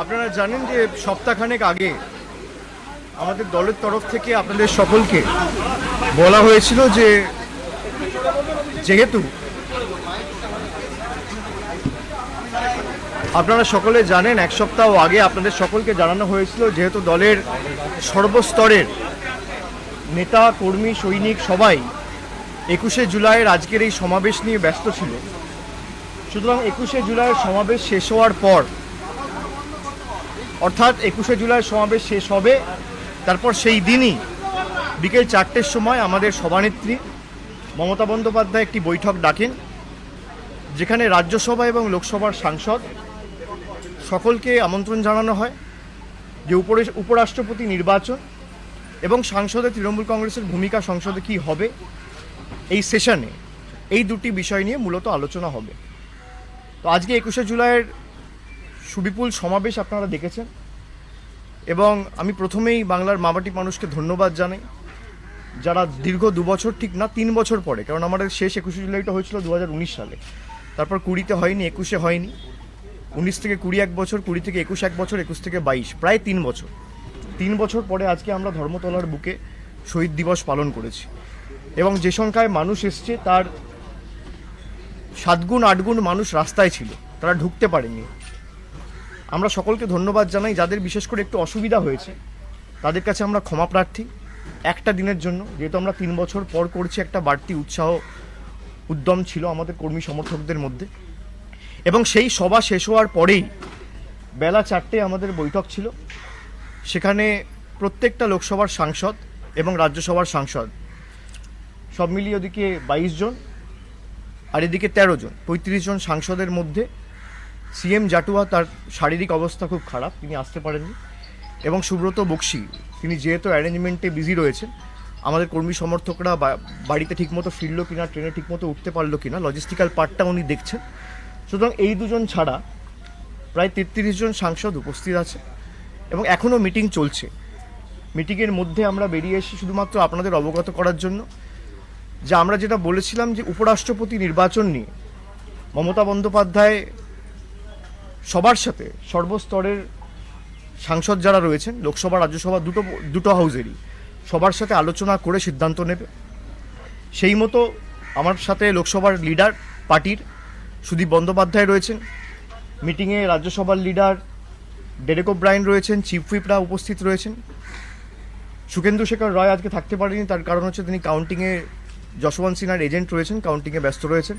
আপনারা জানেন যে সপ্তাহখানেক আগে আমাদের দলের তরফ থেকে আপনাদের সকলকে বলা হয়েছিল যে যেহেতু আপনারা সকলে জানেন এক সপ্তাহ আগে আপনাদের সকলকে জানানো হয়েছিল যেহেতু দলের সর্বস্তরের নেতা কর্মী সৈনিক সবাই 21শে জুলাইয়ের আজকের এই সমাবেশ নিয়ে ব্যস্ত ছিল, সুতরাং 21শে জুলাইয়ের সমাবেশ শেষ হওয়ার পর অর্থাৎ 21শে জুলাই সমাবেশ শেষ হবে, তারপর সেই দিনই বিকেল 4টের সময় আমাদের সভানেত্রী মমতা বন্দ্যোপাধ্যায় একটি বৈঠক ডাকেন, যেখানে রাজ্যসভা এবং লোকসভার সাংসদ সকলকে আমন্ত্রণ জানানো হয় যে উপরাষ্ট্রপতি নির্বাচন এবং সংসদে তৃণমূল কংগ্রেসের ভূমিকা সংসদে কী হবে এই সেশনে, এই দুটি বিষয় নিয়ে মূলত আলোচনা হবে। তো আজকে 21শে জুলাইয়ের সুবিপুল সমাবেশ আপনারা দেখেছেন এবং আমি প্রথমেই বাংলার মামাটি মানুষকে ধন্যবাদ জানাই যারা দীর্ঘ 2 বছর, ঠিক না 3 বছর পরে, কারণ আমাদের শেষ 21শে জুলাইটা হয়েছিল 2019 সালে, তারপর 20তে হয়নি, 21শে হয়নি, 19 থেকে 20 1 বছর, 20 থেকে 21 1 বছর, 21 থেকে 22, প্রায় 3 বছর পরে আজকে আমরা ধর্মতলার বুকে শহীদ দিবস পালন করেছি এবং যে সংখ্যায় মানুষ এসছে তার 7 গুণ 8 গুণ মানুষ রাস্তায় ছিল, তারা ঢুকতে পারেনি। আমরা সকলকে ধন্যবাদ জানাই, যাদের বিশেষ করে একটু অসুবিধা হয়েছে তাদের কাছে আমরা ক্ষমা প্রার্থী একটা দিনের জন্য, যেহেতু আমরা 3 বছর পর করছি। একটা বাড়তি উৎসাহ উদ্যম ছিল আমাদের কর্মী সমর্থকদের মধ্যে এবং সেই সভা শেষ হওয়ার পরেই বেলা 4টে আমাদের বৈঠক ছিল, সেখানে প্রত্যেকটা লোকসভার সাংসদ এবং রাজ্যসভার সাংসদ সব মিলিয়ে ওদিকে 22 জন আর এদিকে 13 জন, 35 জন সাংসদের মধ্যে সিএম জাটুয়া, তার শারীরিক অবস্থা খুব খারাপ, তিনি আসতে পারেননি, এবং সুব্রত বক্সি তিনি যেহেতু অ্যারেঞ্জমেন্টে বিজি রয়েছেন, আমাদের কর্মী সমর্থকরা বাড়িতে ঠিকমতো ফিরলো কিনা, ট্রেনে ঠিকমতো উঠতে পারলো কিনা, লজিস্টিক্যাল পার্টটা উনি দেখছেন। সুতরাং এই দুজন ছাড়া প্রায় 33 জন সাংসদ উপস্থিত আছে এবং এখনও মিটিং চলছে। মিটিংয়ের মধ্যে আমরা বেরিয়ে এসে শুধুমাত্র আপনাদের অবগত করার জন্য যে আমরা যেটা বলেছিলাম যে উপরাষ্ট্রপতি নির্বাচন নিয়ে মমতা বন্দ্যোপাধ্যায় সবার সাথে, সর্বস্তরের সাংসদ যারা রয়েছেন লোকসভা রাজ্যসভা দুটো হাউজেরই সবার সাথে আলোচনা করে সিদ্ধান্ত নেবে। সেই মতো আমার সাথে লোকসভার লিডার পার্টির সুদীপ বন্দ্যোপাধ্যায় রয়েছেন, মিটিংয়ে রাজ্যসভার লিডার ডেরেক ওব্রায়েন রয়েছেন, চিফ হুইপরা উপস্থিত রয়েছেন। সুখেন্দু শেখর রায় আজকে থাকতে পারেনি, তার কারণ হচ্ছে তিনি কাউন্টিংয়ে যশবন্ত সিনহার এজেন্ট রয়েছেন, কাউন্টিংয়ে ব্যস্ত রয়েছেন।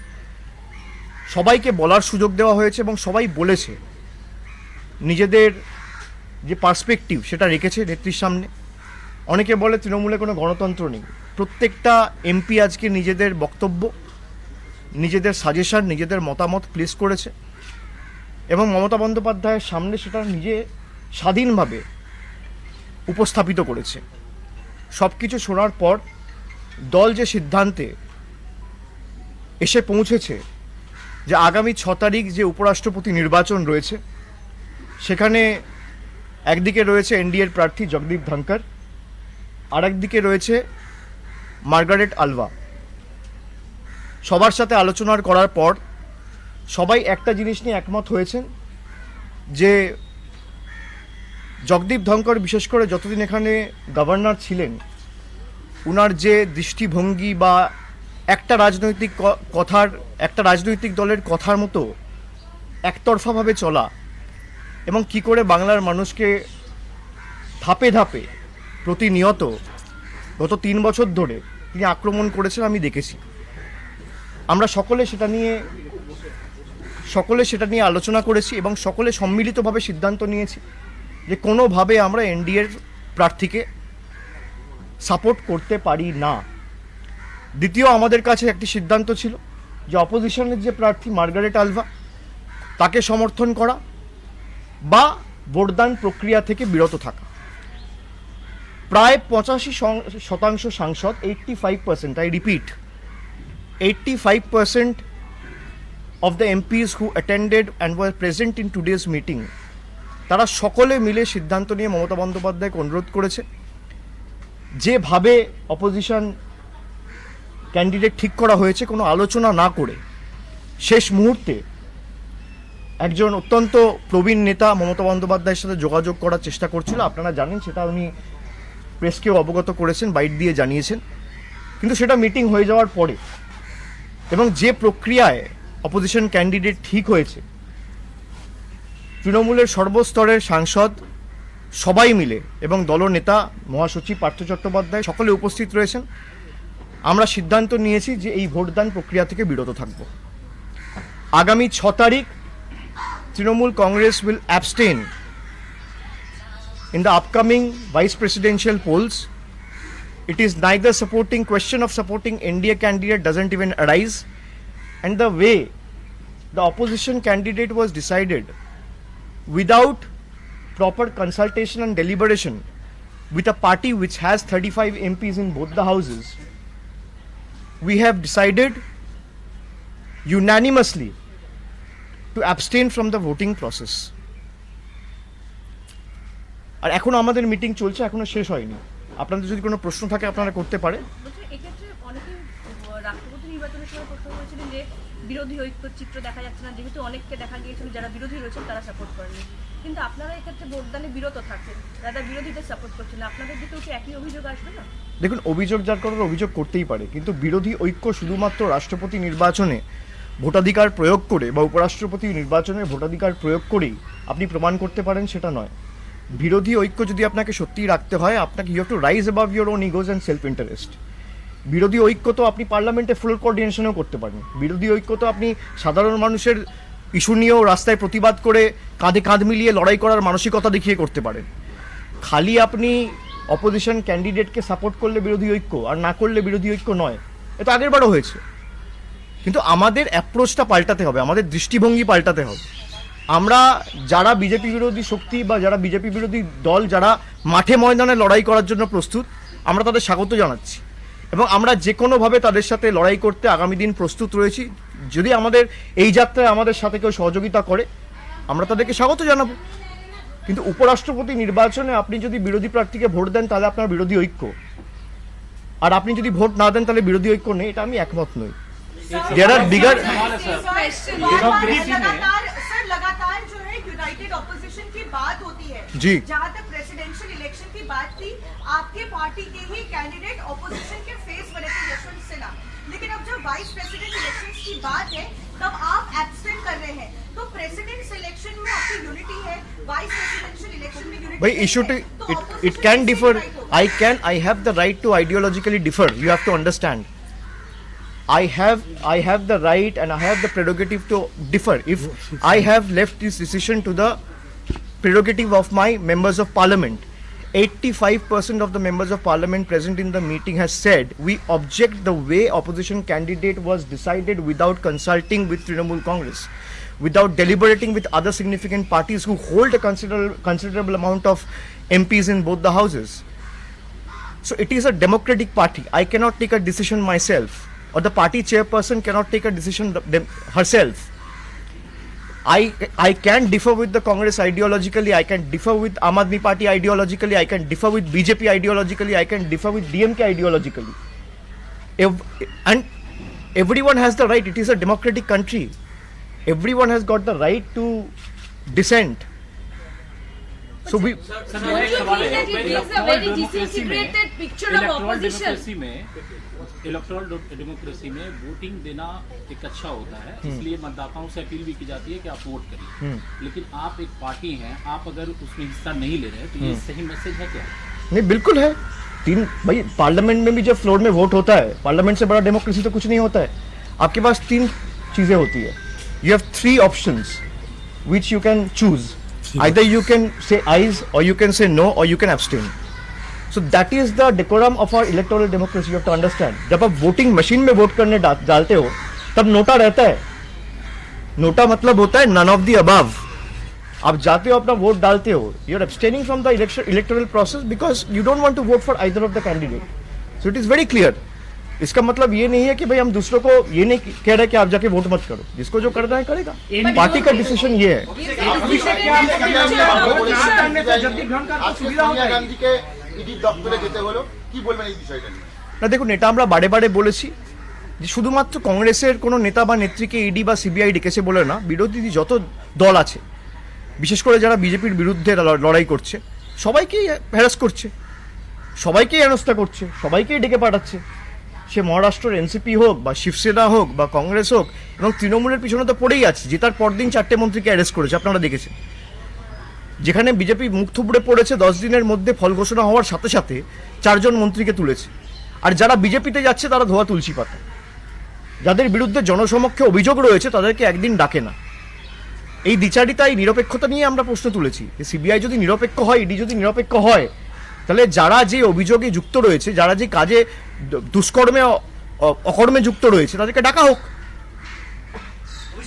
সবাইকে বলার সুযোগ দেওয়া হয়েছে এবং সবাই বলেছে নিজেদের যে পার্সপেক্টিভ সেটা রেখেছে নেত্রীর সামনে। অনেকে বলে তৃণমূলে কোনো গণতন্ত্র নেই, প্রত্যেকটা এমপি আজকে নিজেদের বক্তব্য, নিজেদের সাজেশন, নিজেদের মতামত প্লেস করেছে এবং মমতা বন্দ্যোপাধ্যায়ের সামনে সেটা নিজে স্বাধীনভাবে উপস্থাপিত করেছে। সব কিছু শোনার পর দল যে সিদ্ধান্তে এসে পৌঁছেছে যে আগামী 6 তারিখ যে উপরাষ্ট্রপতি নির্বাচন রয়েছে, সেখানে একদিকে রয়েছে এনডিএর প্রার্থী জগদীপ ধনকর, আর একদিকে রয়েছে মার্গারেট আলভা। সবার সাথে আলোচনা করার পর সবাই একটা জিনিস নিয়ে একমত হয়েছেন যে জগদীপ ধনকর বিশেষ করে যতদিন এখানে গভর্নর ছিলেন, উনার যে দৃষ্টিভঙ্গি বা একটা রাজনৈতিক দলের কথার মতো একতরফাভাবে চলা এবং কি করে বাংলার মানুষকে ধাপে ধাপে প্রতিনিয়ত গত 3 বছর ধরে তিনি আক্রমণ করেছেন আমি দেখেছি। আমরা সকলে সেটা নিয়ে আলোচনা করেছি এবং সকলে সম্মিলিতভাবে সিদ্ধান্ত নিয়েছি যে কোনোভাবে আমরা এনডিএর প্রার্থীকে সাপোর্ট করতে পারি না। দ্বিতীয়, আমাদের কাছে একটি সিদ্ধান্ত ছিল যে অপোজিশনের যে প্রার্থী মার্গারেট আলভা, তাকে সমর্থন করা বা ভোটদান প্রক্রিয়া থেকে বিরত থাকা। প্রায় 85% সাংসদ, 85%, I repeat, 85% of the MPs who attended and were present in today's meeting, তারা সকলে মিলে সিদ্ধান্ত নিয়ে মমতা বন্দ্যোপাধ্যায়কে অনুরোধ করেছে যেভাবে অপোজিশন ক্যান্ডিডেট ঠিক করা হয়েছে কোনো আলোচনা না করে শেষ মুহূর্তে একজন অত্যন্ত প্রবীণ নেতা মমতা বন্দ্যোপাধ্যায়ের সাথে যোগাযোগ করার চেষ্টা করছিল, আপনারা জানেন সেটা উনি প্রেসকেও অবগত করেছেন, বাইট দিয়ে জানিয়েছেন। কিন্তু সেটা মিটিং হয়ে যাওয়ার পরে এবং যে প্রক্রিয়ায় অপোজিশন ক্যান্ডিডেট ঠিক হয়েছে, তৃণমূলের সর্বস্তরের সাংসদ সবাই মিলে এবং দলনেতা মহাসচিব পার্থ চট্টোপাধ্যায় সকলে উপস্থিত রয়েছেন, আমরা সিদ্ধান্ত নিয়েছি যে এই ভোটদান প্রক্রিয়া থেকে বিরত থাকব। আগামী 6 তারিখ Trinamool Congress will abstain in the upcoming vice presidential polls. It is neither supporting question of supporting NDA candidate doesn't even arise, and the way the opposition candidate was decided without proper consultation and deliberation with a party which has 35 MPs in both the houses, we have decided unanimously to abstain from the voting process. আর এখনো আমাদের meeting চলছে, এখনো শেষ হয়নি। আপনাদের যদি কোনো প্রশ্ন থাকে আপনারা করতে পারে। এক্ষেত্রে অনেকেই রাষ্ট্রপতি নির্বাচনের সময় প্রশ্ন করেছিলেন যে বিরোধী ঐক্য চিত্র দেখা যাচ্ছে না, যেহেতু অনেককে দেখা গিয়েছিল যারা বিরোধী রয়েছেন তারা সাপোর্ট করেনি, কিন্তু আপনারা এক্ষেত্রে ভোটদানে বিরত থাকেন, যারা বিরোধীদের সাপোর্ট করছেন, আপনাদের দিকেও কি একই অভিযোগ আসবে না? দেখুন, অভিযোগ যার করার অভিযোগ করতেই পারে, কিন্তু বিরোধী ঐক্য শুধুমাত্র রাষ্ট্রপতি নির্বাচনে ভোটাধিকার প্রয়োগ করে বা উপরাষ্ট্রপতি নির্বাচনে ভোটাধিকার প্রয়োগ করেই আপনি প্রমাণ করতে পারেন সেটা নয়। বিরোধী ঐক্য যদি আপনাকে সত্যিই রাখতে হয়, আপনাকে you have to rise above your own egos and self interest. বিরোধী ঐক্য তো আপনি পার্লামেন্টে ফুল কোঅর্ডিনেশনও করতে পারেন। বিরোধী ঐক্য তো আপনি সাধারণ মানুষের ইস্যু নিয়েও রাস্তায় প্রতিবাদ করে কাঁধে কাঁধ মিলিয়ে লড়াই করার মানসিকতা দেখিয়ে করতে পারেন। খালি আপনি অপোজিশন ক্যান্ডিডেটকে সাপোর্ট করলে বিরোধী ঐক্য আর না করলে বিরোধী ঐক্য নয়, এটা আগের বারও হয়েছে। কিন্তু আমাদের অ্যাপ্রোচটা পাল্টাতে হবে, আমাদের দৃষ্টিভঙ্গি পাল্টাতে হবে। আমরা যারা বিজেপি বিরোধী শক্তি বা যারা বিজেপি বিরোধী দল, যারা মাঠে ময়দানে লড়াই করার জন্য প্রস্তুত, আমরা তাদের স্বাগত জানাচ্ছি এবং আমরা যে কোনোভাবে তাদের সাথে লড়াই করতে আগামী দিন প্রস্তুত রয়েছি। যদি আমাদের এই যাত্রায় আমাদের সাথে কেউ সহযোগিতা করে, আমরা তাদেরকে স্বাগত জানাবো। কিন্তু উপরাষ্ট্রপতি নির্বাচনে আপনি যদি বিরোধী প্রার্থীকে ভোট দেন তাহলে আপনার বিরোধী ঐক্য, আর আপনি যদি ভোট না দেন তাহলে বিরোধী ঐক্য নেই, এটা আমি একমত নই। There are bigger लगातार जो है यूनाइटेड ऑपोजिशन की बात होती है जी। जहाँ तक प्रेसिडेंशियल इलेक्शन की बात थी, आपके पार्टी के ही कैंडिडेट ऑपोजिशन के फेस बने थे यशवंत सिन्हा, लेकिन अब जब वाइस प्रेसिडेंट इलेक्शन की बात है तब आप एब्सेंट कर रहे हैं। तो प्रेसिडेंट इलेक्शन में आपकी यूनिटी है, वाइस प्रेसिडेंशियल इलेक्शन में यूनिटी भाई issue it can differ. I have the right to ideologically differ. You have to understand. I have the right and I have the prerogative to differ. If I have left this decision to the prerogative of my members of parliament, 85% of the members of parliament present in the meeting has said we object the way opposition candidate was decided without consulting with Trinamool Congress, without deliberating with other significant parties who hold a considerable amount of MPs in both the houses. So it is a democratic party. I cannot take a decision myself, or the party chairperson cannot take a decision herself. I can differ with the Congress ideologically, I can differ with Aam Aadmi Party ideologically, I can differ with BJP ideologically, I can differ with DMK ideologically. And everyone has the right, it is a democratic country. Everyone has got the right to dissent. So we don't you think that it gives a very disintegrated picture of opposition? Electoral democracy में voting देना एक अच्छा होता है, इसलिए मतदाताओं से appeal भी की जाती है कि आप वोट करिए। लेकिन आप एक पार्टी हैं, आप अगर उसमें हिस्सा नहीं ले रहे तो ये सही मैसेज है क्या? नहीं, बिल्कुल है। भाई पार्लियामेंट में भी जब फ्लोर में वोट होता है, पार्लियामेंट से बड़ा डेमोक्रेसी तो कुछ नहीं होता है। आपके पास 3 चीजें होती है। You have 3 options which you can choose. Either you can say ayes, or you can say no, or you can abstain. So that is the decorum of our electoral democracy. You have to understand. जब आप voting machine में vote करने डालते हो तब NOTA रहता है। NOTA मतलब होता है none of the above. आप जाते हो अपना वोट डालते हो, you are abstaining from the electoral process because you don't want to vote for either of the candidate. So it is very clear. इसका मतलब ये नहीं है कि भाई हम दूसरों को ये नहीं कह रहे कि आप जाके वोट मत करो, जिसको जो करना है करेगा। पार्टी का डिसीजन ये है। না দেখুন, এটা আমরা বারে বারে বলেছি যে শুধুমাত্র কংগ্রেসের কোনো নেতা বা নেত্রীকে ইডি বা সিবিআই ডেকেছে বলে না, বিরোধী যত দল আছে, বিশেষ করে যারা বিজেপির বিরুদ্ধে লড়াই করছে, সবাইকেই হ্যারাস করছে, সবাইকেই হেনস্থা করছে, সবাইকেই ডেকে পাঠাচ্ছে। সে মহারাষ্ট্রের এনসিপি হোক বা শিবসেনা হোক বা কংগ্রেস হোক, এবং তৃণমূলের পিছনে তো পড়েই আছে। জেতার পরদিন 4টে মন্ত্রীকে অ্যারেস্ট করেছে, আপনারা দেখেছেন। যেখানে বিজেপি মুখ থুবড়ে পড়েছে, 10 দিনের মধ্যে ফল ঘোষণা হওয়ার সাথে সাথে 4 জন মন্ত্রীকে তুলেছে। আর যারা বিজেপিতে যাচ্ছে তারা ধোয়া তুলসী পাতা। যাদের বিরুদ্ধে জনসমক্ষে অভিযোগ রয়েছে তাদেরকে একদিন ডাকে না। এই দ্বিচারিতা, এই নিরপেক্ষতা নিয়ে আমরা প্রশ্ন তুলেছি। সিবিআই যদি নিরপেক্ষ হয়, ইডি যদি নিরপেক্ষ হয়, তাহলে যারা যে অভিযোগে যুক্ত রয়েছে, যারা যে কাজে দুষ্কর্মে অকর্মে যুক্ত রয়েছে, তাদেরকে ডাকা হোক।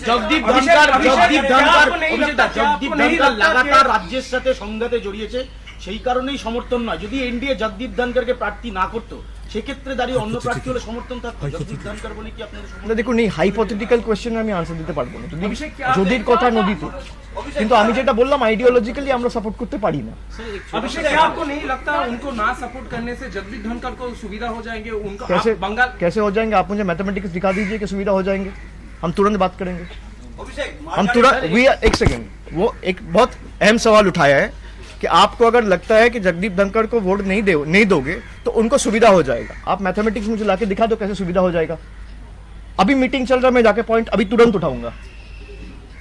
জগদীপ ধনকর লাগাতার রাজ্যের সাথে সংঘাতে জড়িয়েছে, সেই কারণেই সমর্থন নয়। যদি এনডিএ জগদীপ ধনকরকে প্রার্থী না করতো, সেক্ষেত্রে দাঁড়িয়ে অন্য প্রার্থী হলে সমর্থন থাকতো। জগদীপ ধনকর বলে কি আপনাদের দেখুন, এই হাইপোথেটিক্যাল কোয়েশ্চেনে আমি আনসার দিতে পারবো না, যদির কথা নদীতে। কিন্তু আমি যেটা বললাম, আইডিওলজিক্যালি আমরা সাপোর্ট করতে পারি না। अभिषेक, क्या आपको नहीं लगता उनको ना सपोर्ट करने से जगदीप धनखड़ को सुविधा हो जाएंगे? उनका बंगाल कैसे हो जाएंगे? आप मुझे मैथमेटिक्स दिखा दीजिए कि सुविधा हो जाएंगे, हम तुरंत बात करेंगे। हम तुरंत एक सेकेंड, वो एक बहुत अहम सवाल उठाया है कि आपको अगर लगता है कि जगदीप धनखड़ को वोट नहीं दोगे तो उनको सुविधा हो जाएगा। आप मैथमेटिक्स मुझे लाके दिखा दो कैसे सुविधा हो जाएगा। अभी मीटिंग चल रहा है, मैं जाके पॉइंट अभी तुरंत उठाऊंगा।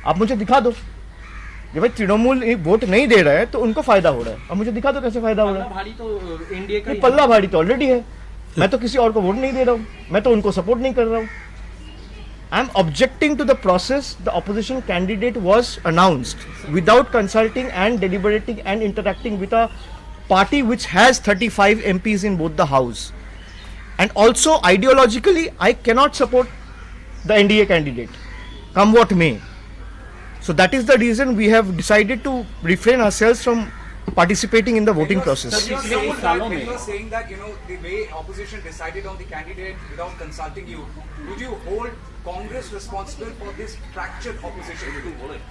आप मुझे दिखा दो कि भाई तृणमूल वोट नहीं दे रहा है तो उनको फायदा हो रहा है। अब मुझे दिखा दो कैसे फायदा हो रहा है। भारी तो एनडीए का पल्ला भारी तो ऑलरेडी है। मैं तो किसी और को वोट नहीं दे रहा हूँ, मैं तो उनको सपोर्ट नहीं कर रहा हूँ। I am objecting to the process the opposition candidate was announced without consulting and deliberating and interacting with a party which has 35 MPs in both the house. And also ideologically I cannot support the NDA candidate, come what may. So that is the reason we have decided to refrain ourselves from participating in the voting process. When you are saying that, the way opposition decided on the candidate without consulting you, would you hold Congress responsible for this fractured opposition?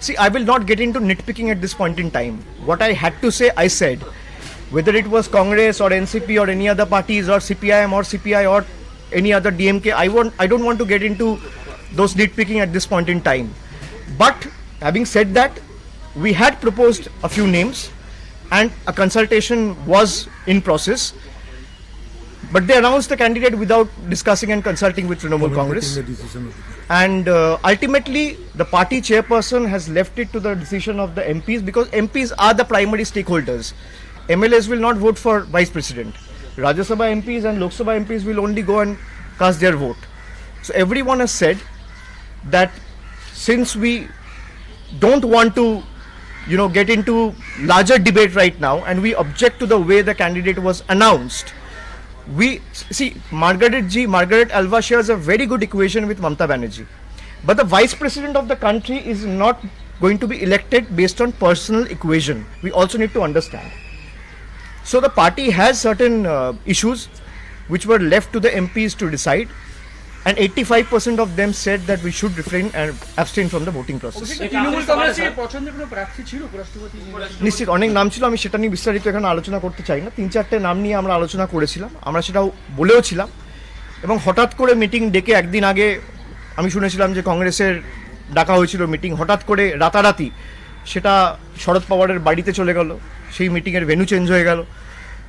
See, I will not get into nitpicking at this point in time. What I had to say, I said. Whether it was Congress or NCP or any other parties or CPIM or CPI or any other DMK, I don't want to get into those nitpicking at this point in time. But having said that, we had proposed a few names and a consultation was in process. But they announced the candidate without discussing and consulting with Trinamool Congress. And ultimately, the party chairperson has left it to the decision of the MPs, because MPs are the primary stakeholders. MLAs will not vote for vice president. Rajya Sabha MPs and Lok Sabha MPs will only go and cast their vote. So everyone has said that since we don't want to get into larger debate right now, and we object to the way the candidate was announced. We see Margaret Alva shares a very good equation with Mamata Banerjee, but the vice president of the country is not going to be elected based on personal equation. We also need to understand. So the party has certain issues which were left to the MPs to decide, and 85% of them said that we should refrain and abstain from the voting process. Trinamool কংগ্রেসের পছন্দের কোনো প্রার্থী ছিল উপরাষ্ট্রপতি নির্বাচনে? নিশ্চিত অনেক নাম ছিল, আমি সেটা নিয়ে বিস্তারিত এখানে আলোচনা করতে চাই না। 3-4টে নাম নিয়ে আমরা আলোচনা করেছিলাম, আমরা সেটাও বলেও ছিলাম। এবং হঠাৎ করে মিটিং ডেকে একদিন আগে আমি শুনেছিলাম যে কংগ্রেসের ডাকা হয়েছিল মিটিং, হঠাৎ করে রাতারাতি সেটা শরদ পাওয়ারের বাড়িতে চলে গেল, সেই মিটিংয়ের ভেন্যু চেঞ্জ হয়ে গেল।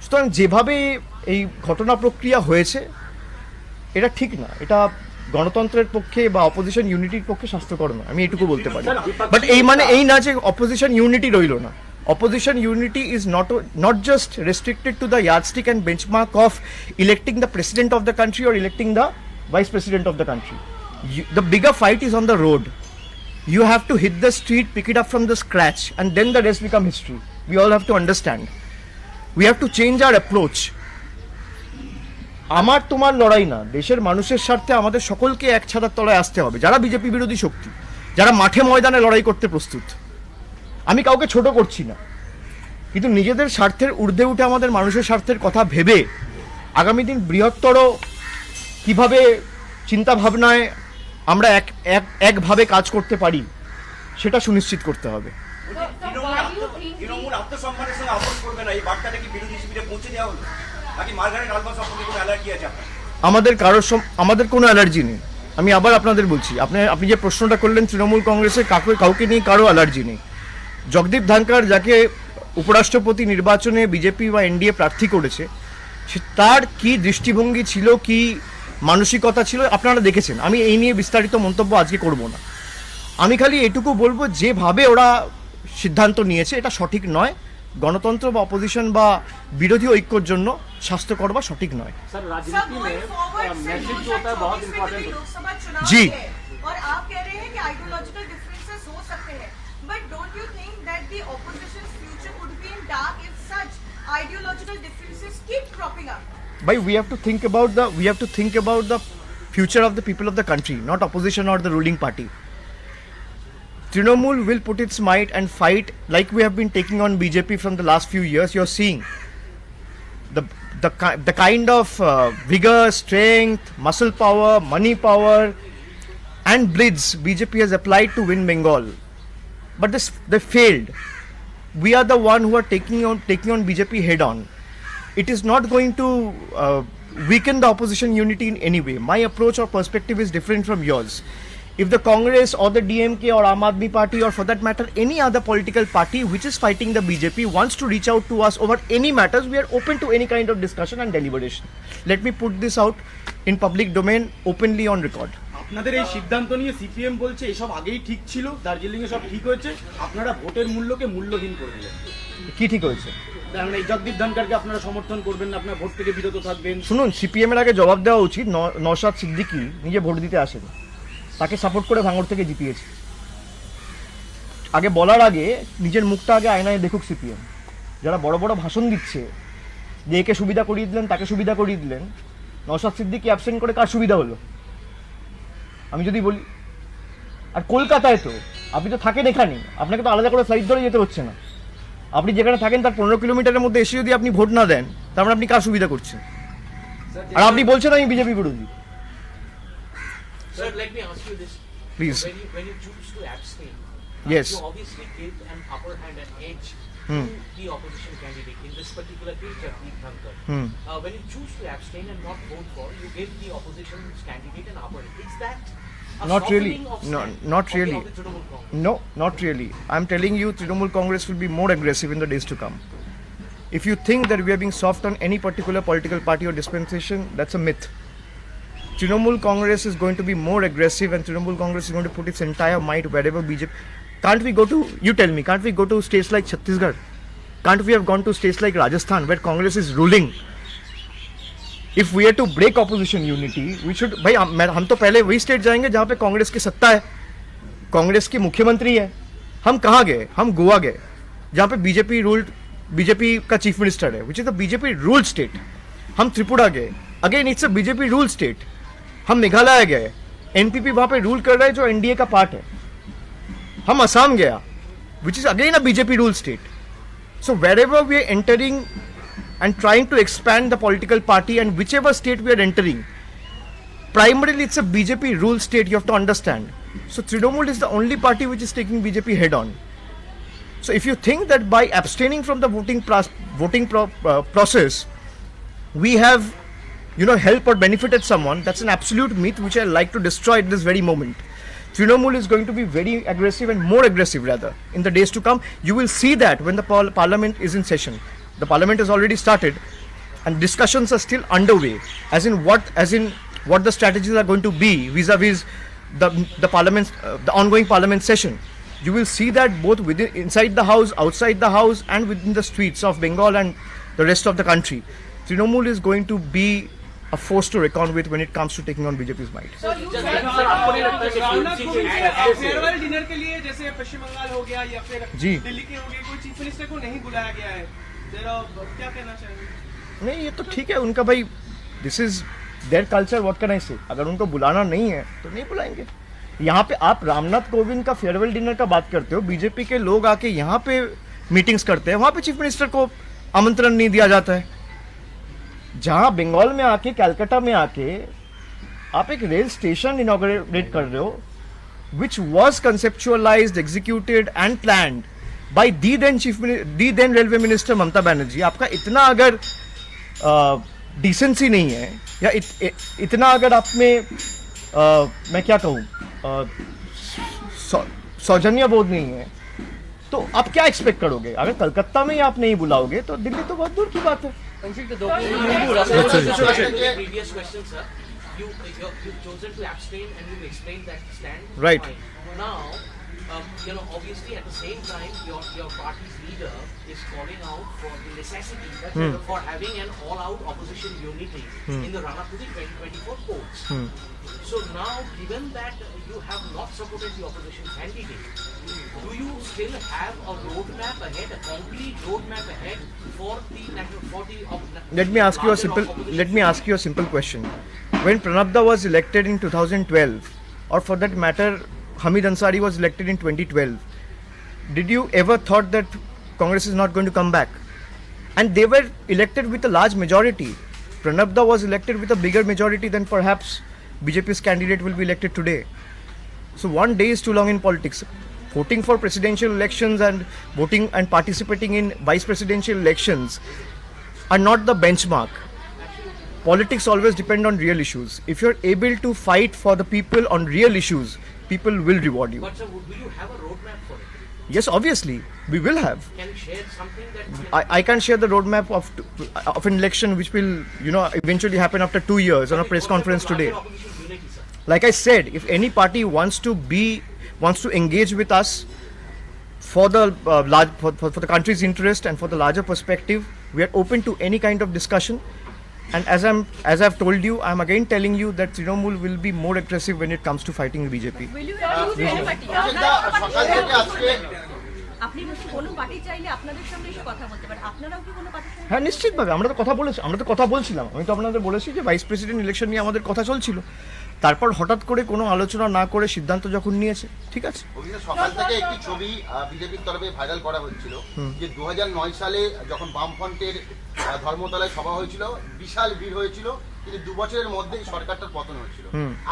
সুতরাং যেভাবে এই ঘটনা প্রক্রিয়া হয়েছে এটা ঠিক না, এটা গণতন্ত্রের পক্ষে বা অপোজিশন ইউনিটির পক্ষে স্বাস্থ্যকর না, আমি এটুকু বলতে পারি। বাট এই না যে অপোজিশন ইউনিটি রইল না। Opposition unity is not just restricted to the yardstick and benchmark of electing the president of the country or electing the vice president of the country. The bigger fight is on the road. You have to hit the street, pick it up from the scratch, and then the rest become history. We all have to understand. We have to change our approach. আমার তোমার লড়াই না, দেশের মানুষের স্বার্থে আমাদের সকলকে এক ছাতার তলায় আসতে হবে। যারা বিজেপি বিরোধী শক্তি, যারা মাঠে ময়দানে লড়াই করতে প্রস্তুত, আমি কাউকে ছোট করছি না, কিন্তু নিজেদের স্বার্থের ঊর্ধ্বে উঠে আমাদের মানুষের স্বার্থের কথা ভেবে আগামী দিন বৃহত্তর কিভাবে চিন্তা ভাবনায় আমরা একভাবে কাজ করতে পারি সেটা সুনিশ্চিত করতে হবে। তৃণমূল আত্মসম্মানের সঙ্গে আপোষ করবে না, এই বার্তাটা কি বিরোধী শিবিরে পৌঁছে দেওয়া হলো নাকি মার্গারেট আলভা সম্পর্কে কোনো অ্যালার্জি আছে আপনার? আমাদের কোনো অ্যালার্জি নেই। আমি আবার আপনাদের বলছি, আপনি যে প্রশ্নটা করলেন তৃণমূল কংগ্রেসের কাউকে নিয়ে কারো অ্যালার্জি নেই। জগদীপ ধনখড় যাকে উপরাষ্ট্রপতি নির্বাচনে বিজেপি বা এনডিএ প্রার্থী করেছে, তার কি দৃষ্টিভঙ্গি ছিল, কি মানসিকতা ছিল আপনারা দেখেছেন। আমি এই নিয়ে বিস্তারিত মন্তব্য আজকে করব না। আমি খালি এটুকু বলবো, যেভাবে ওরা সিদ্ধান্ত নিয়েছে এটা সঠিক নয়। গণতন্ত্র বা অপোজিশন বা বিরোধী ঐক্যর জন্য স্বাস্থ্যকর বা সঠিক নয়। सर सब राजनीति गोइंग में फॉरवर्ड मैसेज जो होता है बहुत इंपॉर्टेंट होता है। लोकसभा चुनाव जी। है और आप कह रहे हैं कि आइडियोलॉजिकल डिफरेंसेस हो सकते हैं, but don't you think that the opposition's future could be in dark if such ideological differences keep cropping up? But we have to think about the future of the people of the country, not opposition or the ruling party. Trinamool will put its might and fight like we have been taking on BJP from the last few years. You're seeing the kind of vigor, strength, muscle power, money power and blitz BJP has applied to win Bengal. But they failed. We are the one who are taking on BJP head on. It is not going to weaken the opposition unity in any way. My approach or perspective is different from yours. If the Congress or the DMK or Aam Aadmi Party, or for that matter any other political party which is fighting the BJP, wants to reach out to us over any matters, we are open to any kind of discussion and deliberation. Let me put this out in public domain openly on record. আপনাদের এই সিদ্ধান্ত নিয়ে CPM বলছে এসব আগেই ঠিক ছিল, দার্জিলিং এ সব ঠিক হয়েছে, আপনারা ভোটের মূল্যকে মূল্যহীন করে দিলেন। কি ঠিক হয়েছে? মানে এই জগদীপ ধনখড়কে আপনারা সমর্থন করবেন না, আপনারা ভোট থেকে বিরত থাকবেন। শুনুন, সিপিএম এর আগে জবাব দেওয়া উচিত। নওশাদ সিদ্দিকী নিজে ভোট দিতে আসেন, তাকে সাপোর্ট করে ভাঙড় থেকে জিতিয়েছে। আগে বলার আগে নিজের মুখটা আগে আয়নায় দেখুক সিপিএম। যারা বড় বড় ভাষণ দিচ্ছে যে একে সুবিধা করিয়ে দিলেন, তাকে সুবিধা করিয়ে দিলেন, নওশাদ সিদ্দিকী অ্যাবসেন্ট করে কার সুবিধা হলো আমি যদি বলি? আর কলকাতায় তো আপনি তো থাকেন এখানে, আপনাকে তো আলাদা করে ফ্লাইট ধরে যেতে হচ্ছে না। আপনি যেখানে থাকেন তার 15 কিলোমিটারের মধ্যে এসে যদি আপনি ভোট না দেন, তার মানে আপনি কার সুবিধা করছেন? আর আপনি বলছেন আমি বিজেপি বিরোধী। Sir, let me ask you this. Please. When you choose to abstain, Yes. you obviously give an upper hand, an edge Hmm. to the opposition candidate. In this particular case, Jagdeep Dhankar. When you choose to abstain and not vote for, you give the opposition's candidate an upper hand. Is that a Not really. softening of No, stand not of the- really. of the Trinamool Congress? No, not really. I'm telling you, Trinamool Congress will be more aggressive in the days to come. If you think that we are being soft on any particular political party or dispensation, that's a myth. Trinamool Congress is going to be more aggressive, and Trinamool Congress is going to put its entire might wherever BJP. Can't we go to, you tell me, can't we go to states like Chhattisgarh? Can't we have gone to states like Rajasthan where Congress is ruling? If we are to break opposition unity, we should, भाई हम तो पहले वही state जाएंगे जहाँ पे कांग्रेस की सत्ता है, कांग्रेस की मुख्यमंत्री है। हम कहाँ गए? हम गोवा गए, जहाँ पे बीजेपी का चीफ मिनिस्टर है, which is the BJP ruled state. हम त्रिपुरा गए, again it's a BJP rule state. हम मेघालय गए, एनपीपी वहाँ पे रूल कर रहा है जो एनडीए का पार्ट है। हम असम गया, which is again a BJP rule state. So wherever we are entering and trying to expand the political party, and whichever state we are entering, primarily it's a BJP rule state, you have to understand. So Trinamool is the only party which is taking BJP head on. So if you think that by abstaining from the voting process, we have, helped or benefited someone, that's an absolute myth which I like to destroy at this very moment. Trinamool is going to be very aggressive, and more aggressive rather, in the days to come. You will see that when the parliament is in session. The parliament has already started, and discussions are still underway, as in what the strategies are going to be vis-a-vis the parliament, the ongoing parliament session. You will see that both inside the house, outside the house, and within the streets of Bengal and the rest of the country. Trinamool is going to be a force to reckon with when it comes to taking on BJP's might. Sir आपको नहीं लगता कि farewell dinner के लिए जैसे पश्चिम बंगाल हो गया या फिर जी। दिल्ली के हो गए, कोई चीफ मिनिस्टर को नहीं बुलाया गया है? क्या कहना चाहेंगे? नहीं, ये तो ठीक है उनका, भाई this is their culture, what can I से। अगर उनको बुलाना नहीं है तो नहीं बुलाएंगे। यहाँ पे आप रामनाथ कोविंद का फेयरवेल डिनर का बात करते हो, बीजेपी के लोग आके यहाँ पे मीटिंग्स करते हैं, वहाँ पे चीफ मिनिस्टर को आमंत्रण नहीं दिया जाता है। जहाँ बंगाल में आके, कलकत्ता में आके आप एक रेल स्टेशन इनॉग्रेट कर रहे हो, which was conceptualized, executed and planned by the then railway minister Mamata Banerjee. आपका इतना अगर डिसेंसी नहीं है या इतना अगर आप में मैं क्या कहूँ सौजन्य बोध नहीं है तो आप क्या एक्सपेक्ट करोगे? अगर कलकत्ता में ही आप नहीं बुलाओगे तो दिल्ली तो बहुत दूर की बात है. Previous question, sir. You've chosen to abstain and you've explained that stand. Right. Fine. Now, obviously at the same time, your party's leader is calling out for the necessity for having an all-out opposition unity in the run-up to the 2024 polls. So now, given that you have not supported the opposition candidate, do you still have a roadmap ahead, a concrete roadmap ahead for the Let me ask you a simple question. When Pranabda was elected in 2012, or for that matter, Hamid Ansari was elected in 2012, did you ever thought that Congress is not going to come back? And they were elected with a large majority. Pranabda was elected with a bigger majority than perhaps BJP's candidate will be elected today. So one day is too long in politics. Voting for presidential elections and voting and participating in vice presidential elections are not the benchmark. Politics always depend on real issues. If you're able to fight for the people on real issues, people will reward you. But sir, will you have a roadmap for it? Yes, obviously, we will have. Can you share something that I can't share the roadmap of an election which will, eventually happen after 2 years on a press conference today. Opposition unity, sir? Like I said, if any party wants to engage with us for the for the country's interest and for the larger perspective, we are open to any kind of discussion. And as I've told you, I'm again telling you that Trinamool will be more aggressive when it comes to fighting the BJP. Will you refuse any party? আপনি বলছেন কোনো party চাইলে আপনাদের সামনে এসে কথা বলতে পারে, আপনারাও কি কোনো পার্টি চাইলে? হ্যাঁ, নিশ্চিতভাবে আমরা তো কথা বলছিলাম। আমি তো আপনাদের বলেছি যে ভাইস প্রেসিডেন্ট ইলেকশন নিয়ে আমাদের কথা চলছিল। তারপর হঠাৎ করে কোনো আলোচনা না করে সিদ্ধান্ত যখন নিয়েছে, ঠিক আছে। সকাল থেকে একটি ছবি বিজেপির তরফে ভাইরাল করা হচ্ছিল যে 2009 সালে যখন বামফ্রন্টের ধর্মতলায় সভা হয়েছিল, বিশাল ভিড় হয়েছিল, কিন্তু 2 বছরের মধ্যে এই সরকারটার পতন হয়েছিল।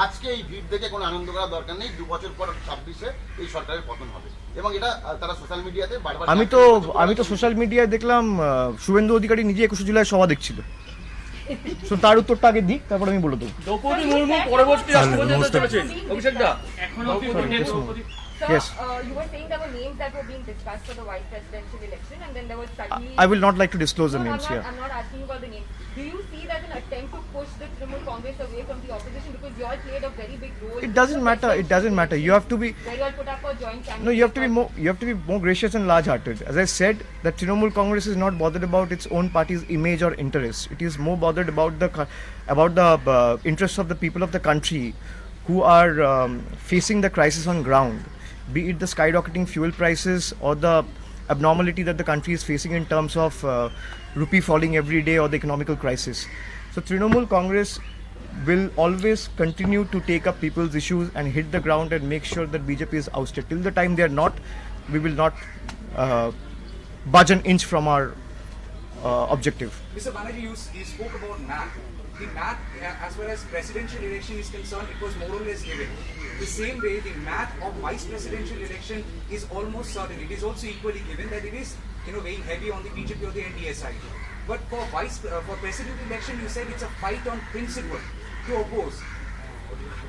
আজকে এই ভিড় দেখে কোনো আনন্দ করার দরকার নেই, 2 বছর পর 26-এ এই সরকারের পতন হবে এবং এটা তারা সোশ্যাল মিডিয়াতে বারবার। আমি তো সোশ্যাল মিডিয়ায় দেখলাম শুভেন্দু অধিকারী নিজে 21 জুলাই সভা দেখছিল। সো তার উত্তরটা আগে দিক, তারপর আমি বলে দেবো। দ্রৌপদী মুর্মু পরবর্তী রাষ্ট্রপতি হতে চলেছেন। অভিষেক দা, Yes. You were saying there were names that were being discussed for the vice presidential election, and then there was suddenly. I will not like to disclose the names here. I'm not asking about the names. Do you see that an attempt to push the Trinamool Congress away from the opposition because you all played a very big role? It doesn't matter. You have to be. Where you all put up for joint campaign. No, you have to be more gracious and large-hearted. As I said, that Trinamool Congress is not bothered about its own party's image or interests. It is more bothered about the interests of the people of the country who are facing the crisis on ground, be it the skyrocketing fuel prices or the abnormality that the country is facing in terms of rupee falling every day or the economical crisis. So Trinamool Congress will always continue to take up people's issues and hit the ground and make sure that BJP is ousted. Till the time they are not, we will not budge an inch from our objective. Mr. Banerjee, you spoke about math. The math, as far as presidential election is concerned, it was more or less given. The same way, the math of vice presidential election is almost certain. It is also equally given that it is, weighing heavy on the BJP or the NDA side. But for president election, you said it's a fight on principle to oppose.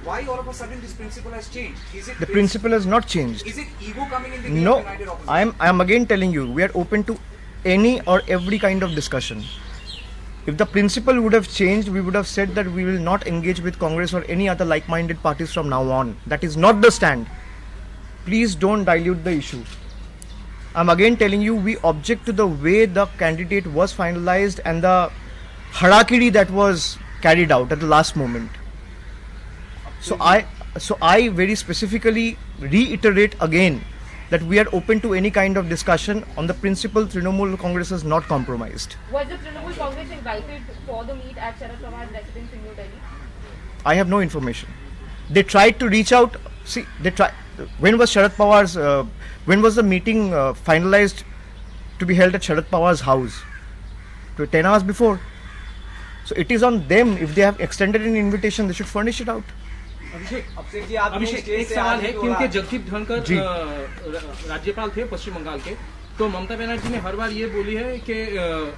Why all of a sudden this principle has changed? Is it The principle has not changed. Is it ego coming in the way No, of united opposition? I am again telling you, we are open to any or every kind of discussion. If the principle would have changed, we would have said that we will not engage with Congress or any other like-minded parties from now on. That is not the stand. Please don't dilute the issue. I'm again telling you, we object to the way the candidate was finalized and the harakiri that was carried out at the last moment. So I very specifically reiterate again that we are open to any kind of discussion on the principle Trinamool Congress is not compromised. Was the Trinamool Congress invited for the meet at Sharad Pawar's residence in New Delhi? I have no information. They tried to reach out. See, when was Sharad Pawar's? When was the meeting finalized to be held at Sharad Pawar's house? 10 hours before. So it is on them. If they have extended an invitation, they should furnish it out. अभिषेक, एक सवाल है, क्योंकि जगदीप धनखड़ राज्यपाल थे पश्चिम बंगाल के, तो ममता बनर्जी ने हर बार ये बोली है कि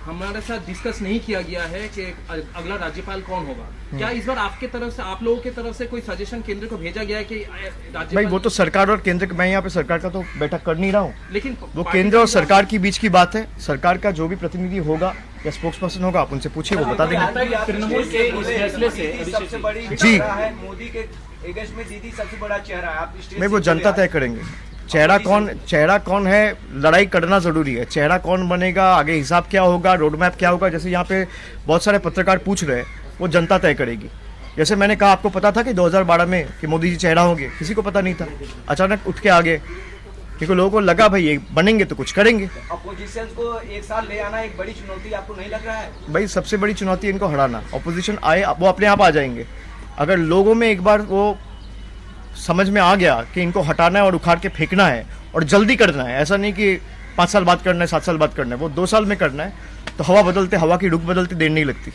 हमारे साथ डिस्कस नहीं किया गया है कि अगला राज्यपाल कौन होगा। क्या इस बार आपके तरफ से, आप लोगों की तरफ से कोई सजेशन केंद्र को भेजा गया है कि राज्यपाल? भाई वो तो सरकार और केंद्र, मैं यहाँ पे सरकार का तो बैठक कर नहीं रहा हूँ, लेकिन वो केंद्र और सरकार के बीच की बात है। सरकार का जो भी प्रतिनिधि होगा या स्पोक्स पर्सन होगा, आप उनसे पूछिए, वो बता देंगे। तृणमूल के इस फैसले से सबसे बड़ी जी मोदी के एगेंस्ट में दीदी सबसे बड़ा चेहरा है, आप मैं वो जनता तय करेंगे। चेहरा कौन है, लड़ाई करना जरूरी है। चेहरा कौन बनेगा, आगे हिसाब क्या होगा, रोड मैप क्या होगा, जैसे यहाँ पे बहुत सारे पत्रकार पूछ रहे हैं, वो जनता तय करेगी। जैसे मैंने कहा, आपको पता था कि 2012 में कि मोदी जी चेहरा होंगे? किसी को पता नहीं था, अचानक उठ के आ गए, क्योंकि लोगों को लगा भाई ये बनेंगे तो कुछ करेंगे। अपोजिशन को एक साथ ले आना एक बड़ी चुनौती आपको नहीं लग रहा है? भाई सबसे बड़ी चुनौती इनको हराना। अपोजिशन आए, वो अपने आप आ जाएंगे। अगर लोगों में एक बार वो समझ में आ गया कि इनको हटाना है और उखाड़ के फेंकना है और जल्दी करना है, ऐसा नहीं कि 5 साल बाद करना है, 7 साल बाद करना है, वो 2 साल में करना है, तो हवा की रुख बदलते देर नहीं लगती।